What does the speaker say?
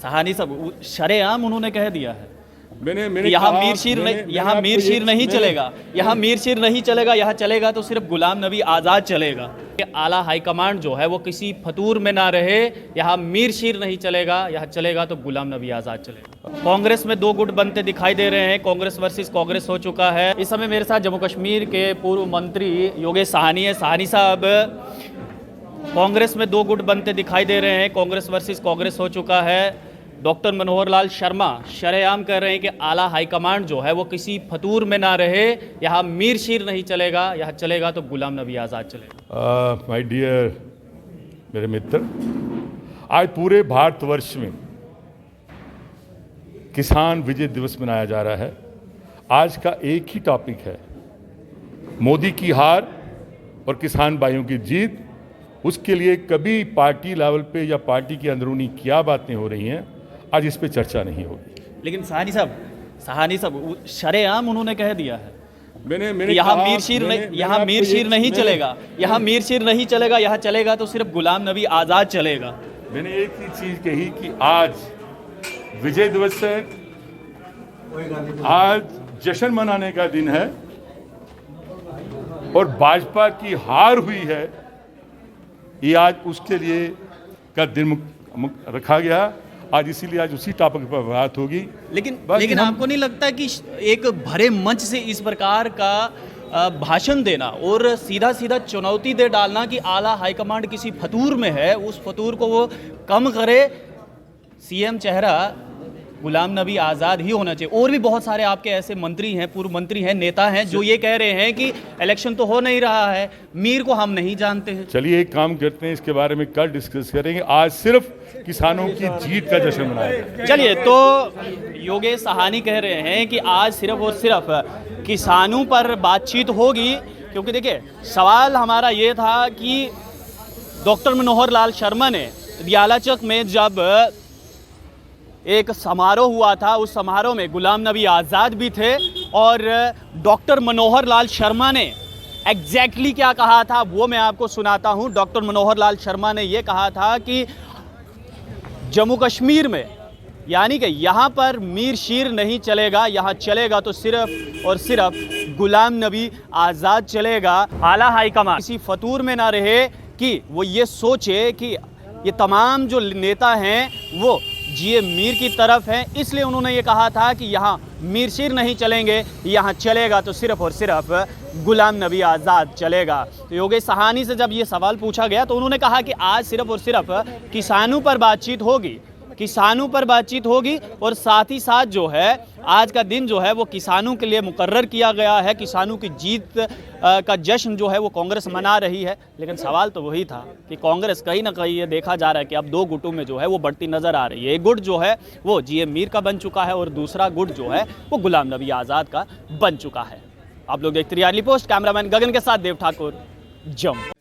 सहानी साहब शरेआम उन्होंने कह दिया है मैंने यहाँ मीर शीर नहीं चलेगा, यहाँ मीर शीर नहीं चलेगा, यहाँ चलेगा तो सिर्फ गुलाम नबी आज़ाद चलेगा। आला हाईकमांड जो है वो किसी फतूर में ना रहे, यहाँ मीर शीर नहीं चलेगा, यहाँ चलेगा तो गुलाम नबी आज़ाद चलेगा। कांग्रेस में दो गुट बनते दिखाई दे रहे हैं, कांग्रेस वर्सेस कांग्रेस हो चुका है। इस समय मेरे साथ जम्मू कश्मीर के पूर्व मंत्री योगेश साहनी है। साहनी साहब, कांग्रेस में दो गुट बनते दिखाई दे रहे हैं, कांग्रेस वर्सेस कांग्रेस हो चुका है। डॉक्टर मनोहर लाल शर्मा शरेआम कह रहे हैं कि आला हाईकमांड जो है वो किसी फतूर में ना रहे, यहाँ मीर शीर नहीं चलेगा, यहाँ चलेगा तो गुलाम नबी आज़ाद चलेगा। माय डियर मेरे मित्र, आज पूरे भारतवर्ष में किसान विजय दिवस मनाया जा रहा है। आज का एक ही टॉपिक है, मोदी की हार और किसान भाइयों की जीत। उसके लिए कभी पार्टी लेवल पे या पार्टी की अंदरूनी क्या बातें हो रही हैं, आज इस पे चर्चा नहीं होगी। लेकिन सहानी साहब शरेआम उन्होंने कह दिया है मैंने यहाँ मीर शीर नहीं चलेगा, यहाँ मीर शीर नहीं चलेगा, यहाँ चलेगा तो सिर्फ गुलाम नबी आज़ाद चलेगा। मैंने एक ही चीज कही कि आज विजय दिवस है, आज जश्न मनाने का दिन है और भाजपा की हार हुई है, ये आज उसके लिए का दिन रखा गया। आज इसीलिए आज उसी टॉपिक पर बात होगी। लेकिन आपको नहीं लगता कि एक भरे मंच से इस प्रकार का भाषण देना और सीधा सीधा चुनौती दे डालना कि आला हाईकमांड किसी फतूर में है, उस फतूर को वो कम करे, सीएम चेहरा गुलाम नबी आज़ाद ही होना चाहिए। और भी बहुत सारे आपके ऐसे मंत्री हैं, पूर्व मंत्री हैं, नेता हैं जो ये कह रहे हैं कि इलेक्शन तो हो नहीं रहा है, मीर को हम नहीं जानते हैं। चलिए एक काम करते हैं, इसके बारे में कल डिस्कस करेंगे। आज सिर्फ किसानों की जीत का जश्न मनाएंगे। चलिए, तो योगेश साहनी कह रहे हैं कि आज सिर्फ और सिर्फ किसानों पर बातचीत होगी, क्योंकि देखिए सवाल हमारा ये था कि डॉक्टर मनोहर लाल शर्मा ने दियाला चौक में जब एक समारोह हुआ था, उस समारोह में गुलाम नबी आज़ाद भी थे और डॉक्टर मनोहर लाल शर्मा ने एग्जैक्टली क्या कहा था वो मैं आपको सुनाता हूं। डॉक्टर मनोहर लाल शर्मा ने ये कहा था कि जम्मू कश्मीर में यानी कि यहाँ पर मीर शीर नहीं चलेगा, यहाँ चलेगा तो सिर्फ और सिर्फ गुलाम नबी आज़ाद चलेगा। आला हाईकमान किसी फतूर में ना रहे कि वो ये सोचे कि ये तमाम जो नेता हैं वो जीए मीर की तरफ हैं, इसलिए उन्होंने ये कहा था कि यहाँ मीर शीर नहीं चलेंगे, यहाँ चलेगा तो सिर्फ और सिर्फ गुलाम नबी आज़ाद चलेगा। तो योगेश साहनी से जब ये सवाल पूछा गया तो उन्होंने कहा कि आज सिर्फ और सिर्फ किसानों पर बातचीत होगी, किसानों पर बातचीत होगी और साथ ही साथ जो है आज का दिन जो है वो किसानों के लिए मुकर्रर किया गया है। किसानों की जीत का जश्न जो है वो कांग्रेस मना रही है। लेकिन सवाल तो वही था कि कांग्रेस कहीं ना कहीं ये देखा जा रहा है कि अब दो गुटों में जो है वो बढ़ती नज़र आ रही है। एक गुट जो है वो जीए मीर का बन चुका है और दूसरा गुट जो है वो गुलाम नबी आज़ाद का बन चुका है। आप लोग देखते रहिए अर्ली पोस्ट। कैमरामैन गगन के साथ देव ठाकुर, जम्मू।